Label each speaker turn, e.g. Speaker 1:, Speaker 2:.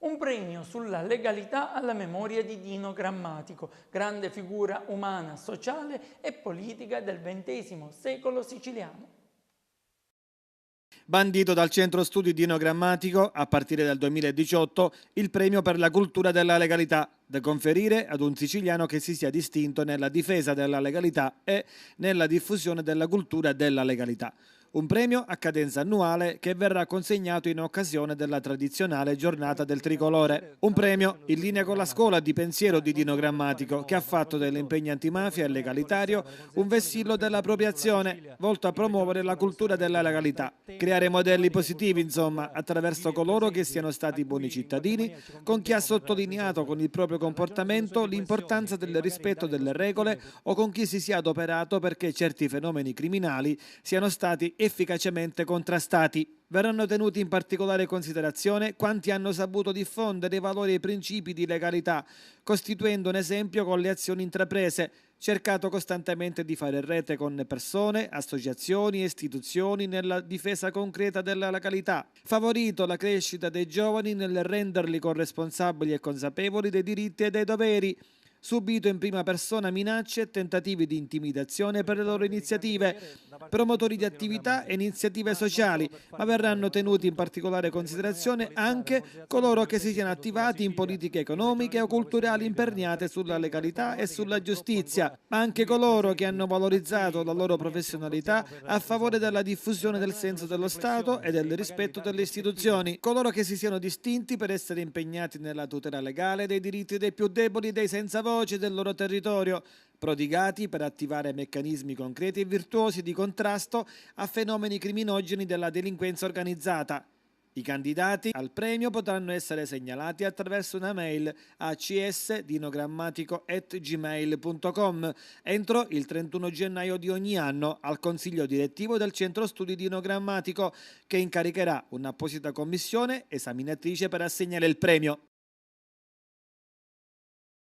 Speaker 1: Un premio sulla legalità alla memoria di Dino Grammatico, grande figura umana, sociale e politica del XX secolo siciliano.
Speaker 2: Bandito dal Centro Studi Dino Grammatico, a partire dal 2018, il premio per la cultura della legalità, da conferire ad un siciliano che si sia distinto nella difesa della legalità e nella diffusione della cultura della legalità. Un premio a cadenza annuale che verrà consegnato in occasione della tradizionale giornata del tricolore. Un premio in linea con la scuola di pensiero di Dino Grammatico, che ha fatto dell'impegno antimafia e legalitario un vessillo della propria azione, volto a promuovere la cultura della legalità. Creare modelli positivi, insomma, attraverso coloro che siano stati buoni cittadini, con chi ha sottolineato con il proprio comportamento l'importanza del rispetto delle regole o con chi si sia adoperato perché certi fenomeni criminali siano stati efficacemente contrastati. Verranno tenuti in particolare considerazione quanti hanno saputo diffondere i valori e i principi di legalità, costituendo un esempio con le azioni intraprese, cercato costantemente di fare rete con persone, associazioni e istituzioni nella difesa concreta della legalità, favorito la crescita dei giovani nel renderli corresponsabili e consapevoli dei diritti e dei doveri, subito in prima persona minacce e tentativi di intimidazione per le loro iniziative, promotori di attività e iniziative sociali, ma verranno tenuti in particolare considerazione anche coloro che si siano attivati in politiche economiche o culturali imperniate sulla legalità e sulla giustizia, ma anche coloro che hanno valorizzato la loro professionalità a favore della diffusione del senso dello Stato e del rispetto delle istituzioni, coloro che si siano distinti per essere impegnati nella tutela legale dei diritti dei più deboli e dei senza voce del loro territorio, prodigati per attivare meccanismi concreti e virtuosi di contrasto a fenomeni criminogeni della delinquenza organizzata. I candidati al premio potranno essere segnalati attraverso una mail a csdinogrammatico@gmail.com entro il 31 gennaio di ogni anno al Consiglio direttivo del Centro Studi Dino Grammatico, che incaricherà un'apposita commissione esaminatrice per assegnare il premio.